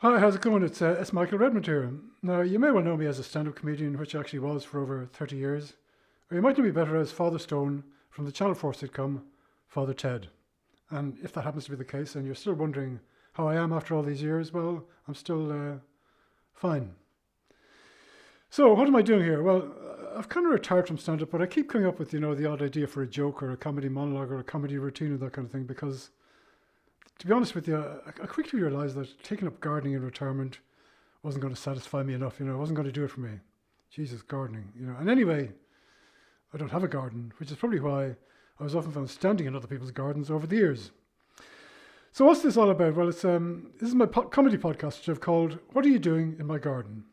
Hi, how's it going? It's Michael Redmond here. Now, you may well know me as a stand-up comedian, which I actually was for over 30 years. Or you might know me better as Father Stone from the Channel 4 sitcom Father Ted. And if that happens to be the case and you're still wondering how I am after all these years, well, I'm still fine. So, what am I doing here? Well, I've kind of retired from stand-up, but I keep coming up with, the odd idea for a joke or a comedy monologue or a comedy routine and that kind of thing because to be honest with you, I quickly realised that taking up gardening in retirement wasn't going to satisfy me enough. It wasn't going to do it for me. Jesus, gardening. And anyway, I don't have a garden, which is probably why I was often found standing in other people's gardens over the years. So what's this all about? Well, this is my comedy podcast, which I've called "What Are You Doing in My Garden?"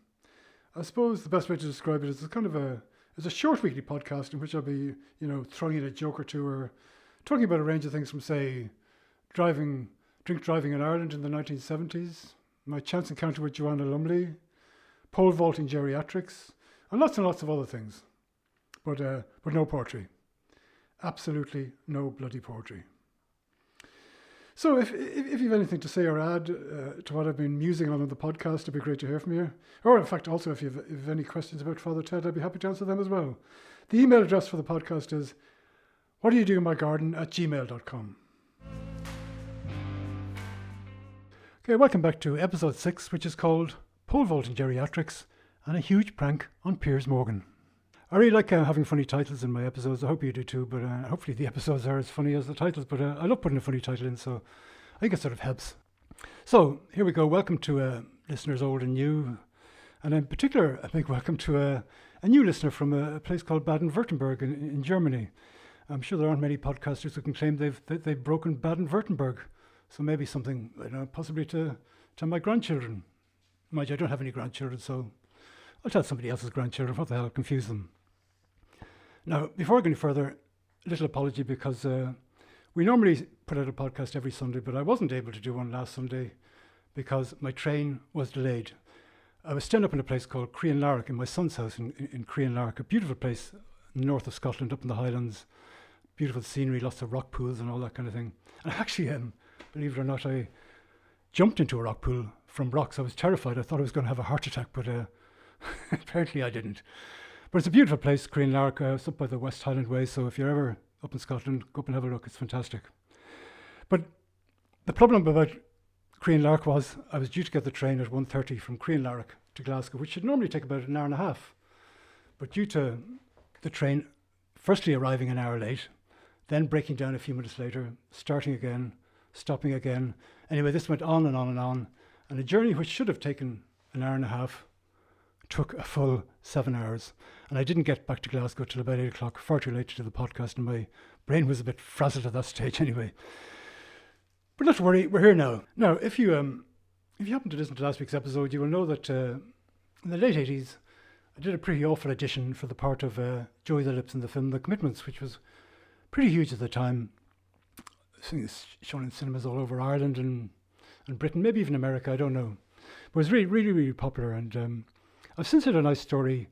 I suppose the best way to describe it is it's a short weekly podcast in which I'll be, throwing in a joke or two or talking about a range of things from, say, drink driving in Ireland in the 1970s, my chance encounter with Joanna Lumley, pole vaulting geriatrics, and lots of other things. But no poetry. Absolutely no bloody poetry. So if you have anything to say or add to what I've been musing on the podcast, it'd be great to hear from you. Or in fact, also if you have any questions about Father Ted, I'd be happy to answer them as well. The email address for the podcast is whatdoyoudoinmygarden@gmail.com. Okay, welcome back to episode 6, which is called Pole Vaulting Geriatrics and a Huge Prank on Piers Morgan. I really like having funny titles in my episodes. I hope you do too, but hopefully the episodes are as funny as the titles, but I love putting a funny title in, so I think it sort of helps. So, here we go. Welcome to listeners old and new, and in particular, a big welcome to a new listener from a place called Baden-Württemberg in Germany. I'm sure there aren't many podcasters who can claim they've broken Baden-Württemberg. So maybe something, possibly to my grandchildren. Mind you, I don't have any grandchildren, so I'll tell somebody else's grandchildren. What the hell, confuse them. Now, before I go any further, a little apology because we normally put out a podcast every Sunday, but I wasn't able to do one last Sunday because my train was delayed. I was staying up in a place called Crianlarich in my son's house in Crianlarich, a beautiful place north of Scotland, up in the Highlands. Beautiful scenery, lots of rock pools and all that kind of thing. And actually, believe it or not, I jumped into a rock pool from rocks. I was terrified. I thought I was going to have a heart attack, but apparently I didn't. But it's a beautiful place, Crianlarich. It's up by the West Highland Way, so if you're ever up in Scotland, go up and have a look. It's fantastic. But the problem about Crianlarich was I was due to get the train at 1:30 from Crianlarich to Glasgow, which should normally take about an hour and a half. But due to the train firstly arriving an hour late, then breaking down a few minutes later, starting again, stopping again. Anyway, this went on and on and on. And a journey which should have taken an hour and a half took a full 7 hours. And I didn't get back to Glasgow till about 8 o'clock, far too late to do the podcast, and my brain was a bit frazzled at that stage anyway. But not to worry, we're here now. Now, if you happen to listen to last week's episode, you will know that in the late 80s, I did a pretty awful audition for the part of Joey the Lips in the film The Commitments, which was pretty huge at the time. I think it's shown in cinemas all over Ireland and Britain, maybe even America, I don't know. But it was really, really, really popular. And I've since heard a nice story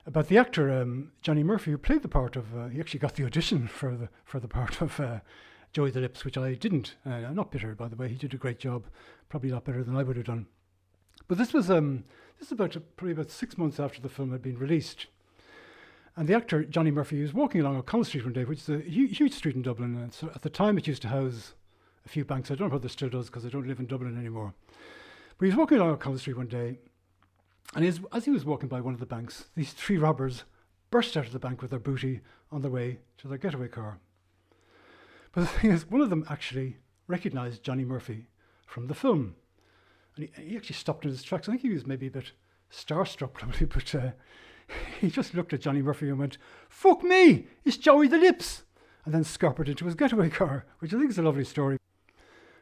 about the actor Johnny Murphy, who played the part of, he actually got the audition for the part of Joey the Lips, which I didn't. I'm not bitter, by the way. He did a great job, probably a lot better than I would have done. But this was probably about 6 months after the film had been released. And the actor, Johnny Murphy, was walking along O'Connell Street one day, which is a huge street in Dublin. And so at the time, it used to house a few banks. I don't know whether it still does because I don't live in Dublin anymore. But he was walking along O'Connell Street one day, and as he was walking by one of the banks, these 3 robbers burst out of the bank with their booty on their way to their getaway car. But the thing is, one of them actually recognised Johnny Murphy from the film. And he actually stopped in his tracks. I think he was maybe a bit starstruck, probably, but he just looked at Johnny Murphy and went, "Fuck me, it's Joey the Lips," and then scampered into his getaway car, which I think is a lovely story.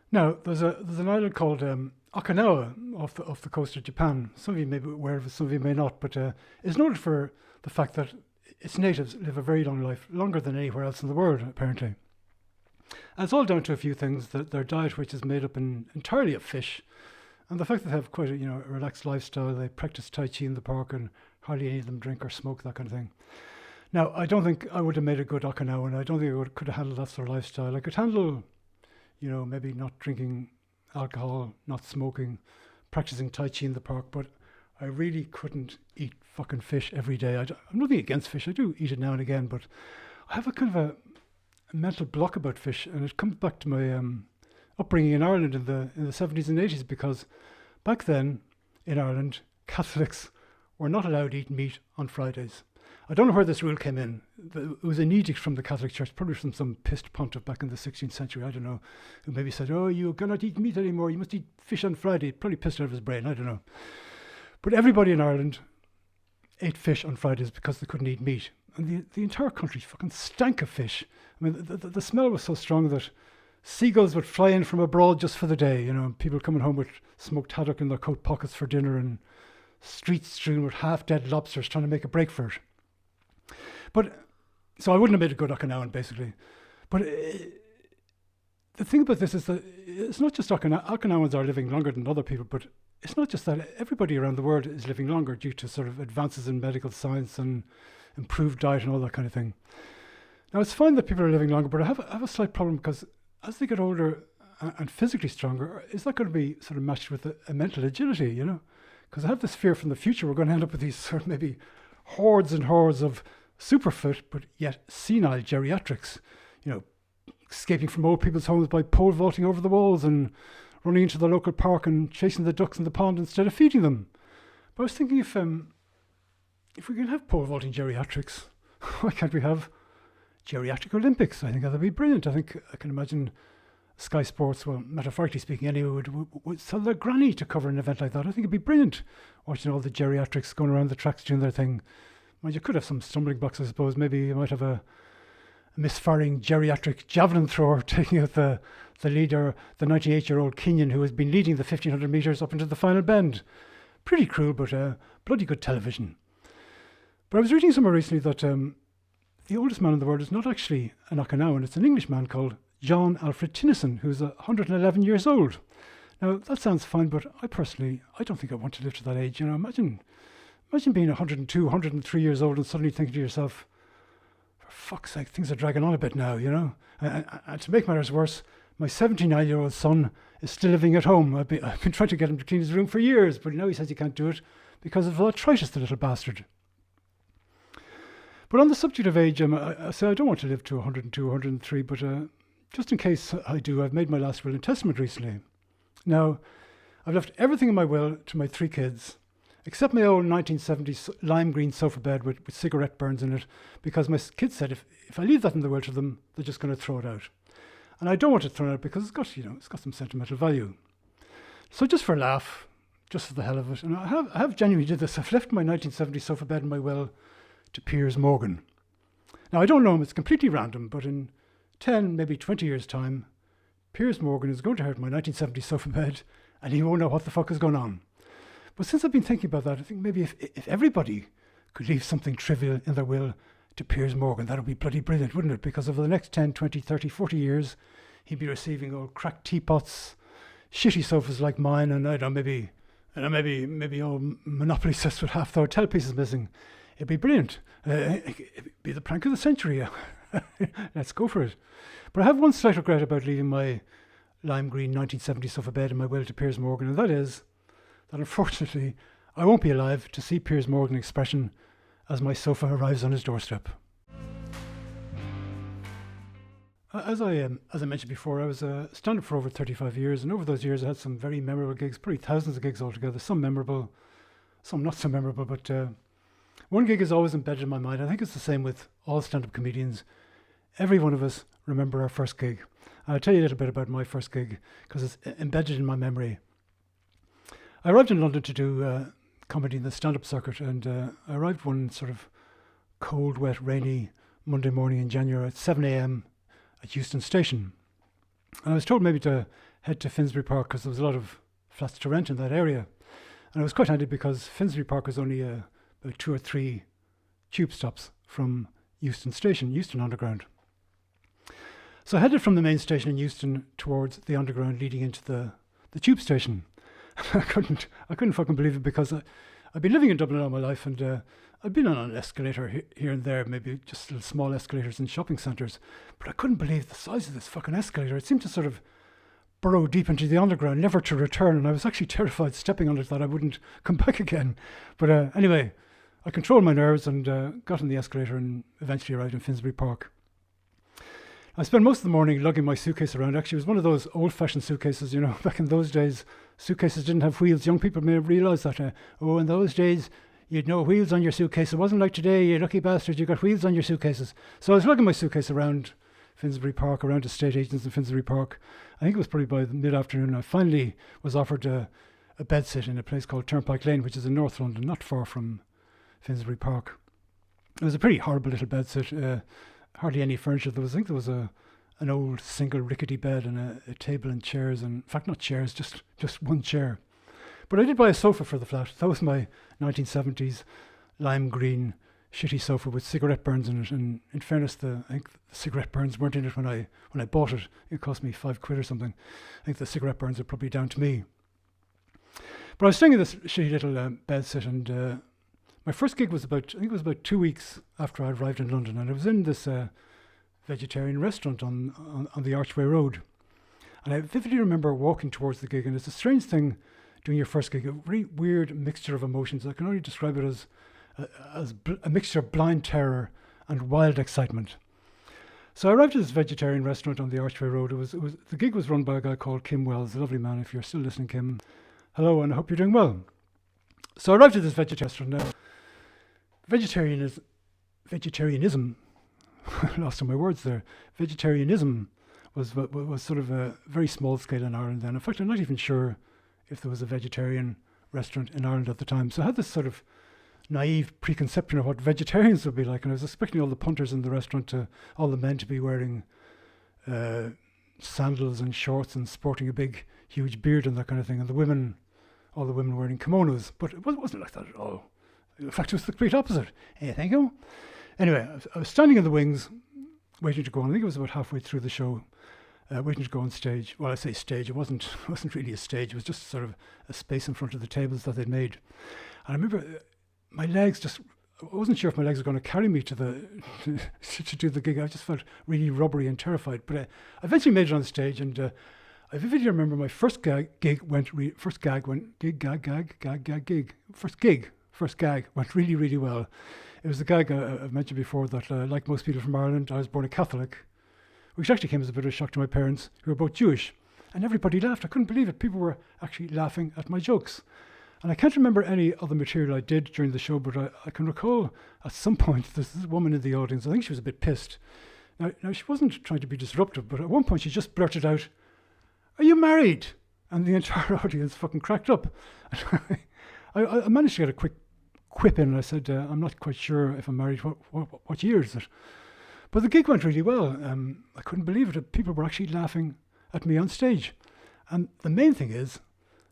Now, there's an island called Okinawa off the coast of Japan. Some of you may be aware of it, some of you may not, but it's noted for the fact that its natives live a very long life, longer than anywhere else in the world, apparently. And it's all down to a few things, that their diet, which is made up entirely of fish, and the fact that they have quite a relaxed lifestyle. They practice Tai Chi in the park, and hardly any of them drink or smoke, that kind of thing. Now, I don't think I would have made a good Okinawan. I don't think I could have handled that sort of lifestyle. I could handle, maybe not drinking alcohol, not smoking, practicing Tai Chi in the park, but I really couldn't eat fucking fish every day. I'm nothing against fish. I do eat it now and again, but I have a kind of a mental block about fish, and it comes back to my upbringing in Ireland in the 70s and 80s, because back then in Ireland, Catholics were not allowed to eat meat on Fridays. I don't know where this rule came in. It was an edict from the Catholic Church, probably from some pissed pontiff back in the 16th century, I don't know, who maybe said, oh, you cannot eat meat anymore, you must eat fish on Friday. It probably pissed out of his brain, I don't know. But everybody in Ireland ate fish on Fridays because they couldn't eat meat. And the entire country fucking stank of fish. I mean, the smell was so strong that seagulls would fly in from abroad just for the day, you know, people coming home with smoked haddock in their coat pockets for dinner and streets strewn with half-dead lobsters trying to make a break for it. But, so I wouldn't have made a good Okinawan, basically. But the thing about this is that it's not just Okinawans are living longer than other people, but it's not just that. Everybody around the world is living longer due to sort of advances in medical science and improved diet and all that kind of thing. Now, it's fine that people are living longer, but I have a slight problem, because as they get older and physically stronger, is that going to be sort of matched with a mental agility, you know? Because I have this fear from the future we're going to end up with these sort of maybe hordes and hordes of super fit but yet senile geriatrics, you know, escaping from old people's homes by pole vaulting over the walls and running into the local park and chasing the ducks in the pond instead of feeding them. But I was thinking, if we can have pole vaulting geriatrics, why can't we have geriatric Olympics? I think that'd be brilliant. I think I can imagine Sky Sports, well, metaphorically speaking anyway, would sell their granny to cover an event like that. I think it'd be brilliant watching all the geriatrics going around the tracks doing their thing. Well, you could have some stumbling blocks, I suppose. Maybe you might have a misfiring geriatric javelin thrower taking out the leader, the 98-year-old Kenyan who has been leading the 1500 metres up into the final bend. Pretty cruel, but bloody good television. But I was reading somewhere recently that the oldest man in the world is not actually an Okinawan. It's an Englishman called John Alfred Tennyson, who's 111 years old. Now, that sounds fine, but I don't think I want to live to that age. You know, imagine being 102, 103 years old and suddenly thinking to yourself, for fuck's sake, things are dragging on a bit now, you know? And to make matters worse, my 79-year-old son is still living at home. I've been trying to get him to clean his room for years, but now he says he can't do it because of arthritis, the little bastard. But on the subject of age, I say I don't want to live to 102, 103, but just in case I do, I've made my last will and testament recently. Now, I've left everything in my will to my 3 kids, except my old 1970s lime green sofa bed with cigarette burns in it, because my kids said if I leave that in the will to them, they're just going to throw it out. And I don't want it thrown out because it's got some sentimental value. So just for a laugh, just for the hell of it, and I have genuinely did this, I've left my 1970s sofa bed in my will to Piers Morgan. Now, I don't know him, it's completely random, but in 10, maybe 20 years' time, Piers Morgan is going to inherit my 1970s sofa bed and he won't know what the fuck is going on. But since I've been thinking about that, I think maybe if everybody could leave something trivial in their will to Piers Morgan, that would be bloody brilliant, wouldn't it? Because over the next 10, 20, 30, 40 years, he'd be receiving old cracked teapots, shitty sofas like mine, and I don't know, maybe old Monopoly sets with half the hotel pieces missing. It'd be brilliant. It'd be the prank of the century. Let's go for it. But I have one slight regret about leaving my lime green 1970 sofa bed in my will to Piers Morgan, and that is that unfortunately I won't be alive to see Piers Morgan's expression as my sofa arrives on his doorstep. As I mentioned before, I was a stand-up for over 35 years, and over those years I had some very memorable gigs, probably thousands of gigs altogether, some memorable, some not so memorable, but one gig is always embedded in my mind. I think it's the same with all stand-up comedians. Every one of us remember our first gig. I'll tell you a little bit about my first gig because it's embedded in my memory. I arrived in London to do comedy in the stand-up circuit, and I arrived one sort of cold, wet, rainy Monday morning in January at 7 a.m. at Euston Station. And I was told maybe to head to Finsbury Park because there was a lot of flats to rent in that area. And it was quite handy because Finsbury Park was only about 2 or 3 tube stops from Euston Station, Euston Underground. So I headed from the main station in Euston towards the Underground leading into the tube station. I couldn't fucking believe it because I've been living in Dublin all my life, and I've been on an escalator here and there, maybe just little small escalators in shopping centres, but I couldn't believe the size of this fucking escalator. It seemed to sort of burrow deep into the underground, never to return. And I was actually terrified stepping on it that I wouldn't come back again. But anyway, I controlled my nerves and got on the escalator and eventually arrived in Finsbury Park. I spent most of the morning lugging my suitcase around. Actually, it was one of those old-fashioned suitcases, you know. Back in those days, suitcases didn't have wheels. Young people may have realised that. In those days, you'd no wheels on your suitcase. It wasn't like today, you lucky bastards, you got wheels on your suitcases. So I was lugging my suitcase around Finsbury Park, around estate agents in Finsbury Park. I think it was probably by the mid-afternoon. I finally was offered a bed sit in a place called Turnpike Lane, which is in North London, not far from Finsbury Park. It was a pretty horrible little bed sit. Hardly any furniture. I think there was an old single rickety bed and a table and chairs, and in fact not chairs, just one chair. But I did buy a sofa for the flat. That was my 1970s lime green shitty sofa with cigarette burns in it. And in fairness, I think the cigarette burns weren't in it when I bought it. It cost me £5 or something. I think the cigarette burns are probably down to me. But I was staying in this shitty little bed sit, and my first gig was about 2 weeks after I arrived in London, and I was in this vegetarian restaurant on the Archway Road. And I vividly remember walking towards the gig, and it's a strange thing doing your first gig, a really weird mixture of emotions. I can only describe it as a mixture of blind terror and wild excitement. So I arrived at this vegetarian restaurant on the Archway Road. The gig was run by a guy called Kim Wells, a lovely man. If you're still listening, Kim, hello, and I hope you're doing well. So I arrived at this vegetarian restaurant. Now, vegetarianism, lost on my words there. Vegetarianism was sort of a very small scale in Ireland then. In fact, I'm not even sure if there was a vegetarian restaurant in Ireland at the time. So I had this sort of naive preconception of what vegetarians would be like, and I was expecting all the punters in the restaurant, all the men to be wearing sandals and shorts and sporting a big, huge beard and that kind of thing, and all the women wearing kimonos. But it wasn't like that at all. In fact, it was the complete opposite. Hey, thank you. Anyway, I was standing in the wings, waiting to go on. I think it was about halfway through the show, waiting to go on stage. Well, I say stage. It wasn't really a stage. It was just sort of a space in front of the tables that they'd made. And I remember my legs I wasn't sure if my legs were going to carry me to do the gig. I just felt really rubbery and terrified. But I eventually made it on stage, and I vividly remember my first gag went really well. It was the gag I've mentioned before that, like most people from Ireland, I was born a Catholic, which actually came as a bit of a shock to my parents, who were both Jewish. And everybody laughed. I couldn't believe it. People were actually laughing at my jokes. And I can't remember any other material I did during the show, but I can recall at some point there's this woman in the audience. I think she was a bit pissed. Now she wasn't trying to be disruptive, but at one point she just blurted out, "Are you married?" And the entire audience fucking cracked up. I managed to get a quick quip in, and I said, "I'm not quite sure if I'm married. What year is it?" But the gig went really well. I couldn't believe it. People were actually laughing at me on stage. And the main thing is,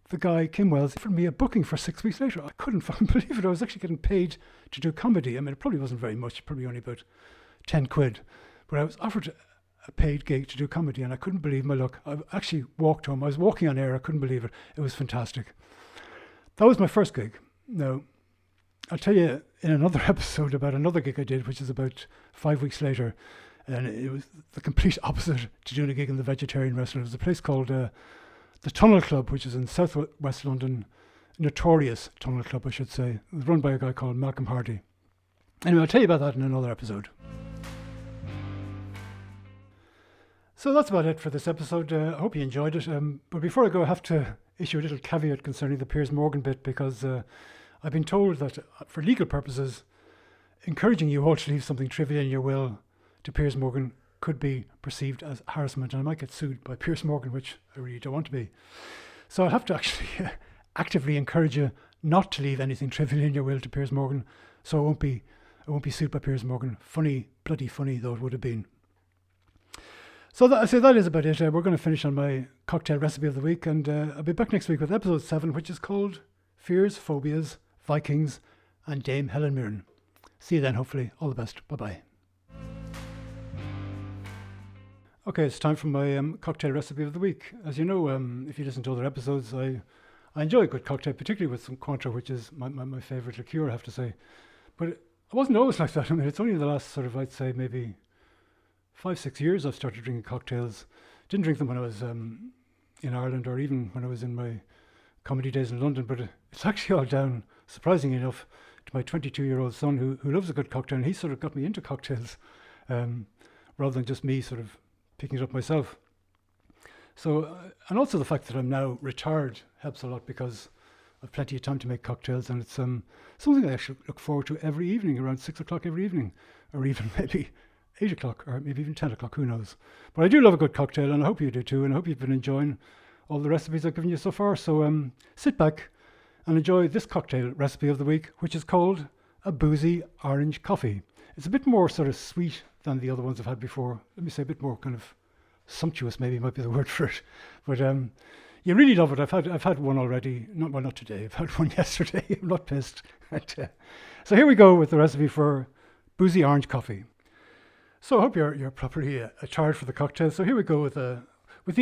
the guy, Kim Wells, offered me a booking for 6 weeks later. I couldn't fucking believe it. I was actually getting paid to do comedy. I mean, it probably wasn't very much, probably only about 10 quid. But I was offered a paid gig to do comedy, and I couldn't believe my luck. I actually walked home. I was walking on air. I couldn't believe it. It was fantastic. That was my first gig. Now, I'll tell you in another episode about another gig I did, which is about 5 weeks later. And it was the complete opposite to doing a gig in the vegetarian restaurant. It was a place called the Tunnel Club, which is in southwest London, notorious Tunnel Club, I should say. It was run by a guy called Malcolm Hardy. Anyway, I'll tell you about that in another episode. So that's about it for this episode. I hope you enjoyed it. But before I go, I have to issue a little caveat concerning the Piers Morgan bit, because I've been told that for legal purposes, encouraging you all to leave something trivial in your will to Piers Morgan could be perceived as harassment, and I might get sued by Piers Morgan, which I really don't want to be. So I'll have to actually actively encourage you not to leave anything trivial in your will to Piers Morgan, so I won't be sued by Piers Morgan. Funny, bloody funny though it would have been. So that is about it. We're going to finish on my cocktail recipe of the week, and I'll be back next week with episode 7, which is called Fears, Phobias, Vikings, and Dame Helen Mirren. See you then, hopefully. All the best. Bye-bye. Okay, it's time for my cocktail recipe of the week. As you know, if you listen to other episodes, I enjoy a good cocktail, particularly with some Cointreau, which is my favourite liqueur, I have to say. But I wasn't always like that. I mean, it's only in the last sort of, I'd say, maybe 5-6 years I've started drinking cocktails. Didn't drink them when I was in Ireland, or even when I was in my comedy days in London, but it's actually all down, surprisingly enough, to my 22-year-old son who loves a good cocktail, and he sort of got me into cocktails rather than just me sort of picking it up myself. So, and also the fact that I'm now retired helps a lot, because I've plenty of time to make cocktails, and it's something I actually look forward to every evening around 6 o'clock every evening, or even maybe 8 o'clock, or maybe even 10 o'clock, who knows. But I do love a good cocktail, and I hope you do too, and I hope you've been enjoying all the recipes I've given you so far. So sit back and enjoy this cocktail recipe of the week, which is called a boozy orange coffee. It's a bit more sort of sweet than the other ones I've had before. Let me say a bit more kind of sumptuous, maybe might be the word for it. But you really love it. I've had one already. Not today. I've had one yesterday. I'm not pissed. So here we go with the recipe for boozy orange coffee. So I hope you're properly attired for the cocktail. So here we go with the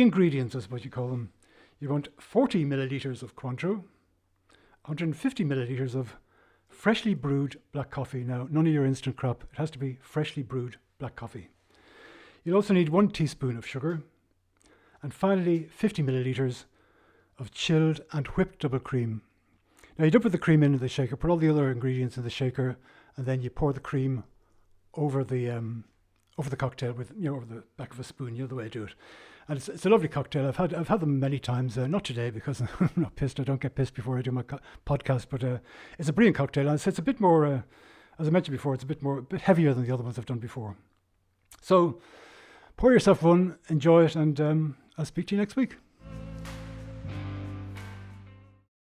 ingredients, as what you call them. You want 40 milliliters of Cointreau, 150 milliliters of freshly brewed black coffee. Now, none of your instant crap. It has to be freshly brewed black coffee. You'll also need 1 teaspoon of sugar, and finally 50 milliliters of chilled and whipped double cream. Now you dump the cream into the shaker, put all the other ingredients in the shaker, and then you pour the cream over the cocktail with, over the back of a spoon, the way I do it. And it's a lovely cocktail. I've had them many times, not today because I'm not pissed. I don't get pissed before I do my podcast, but it's a brilliant cocktail. And it's a bit more, as I mentioned before, it's a bit heavier than the other ones I've done before. So pour yourself one, enjoy it, and I'll speak to you next week.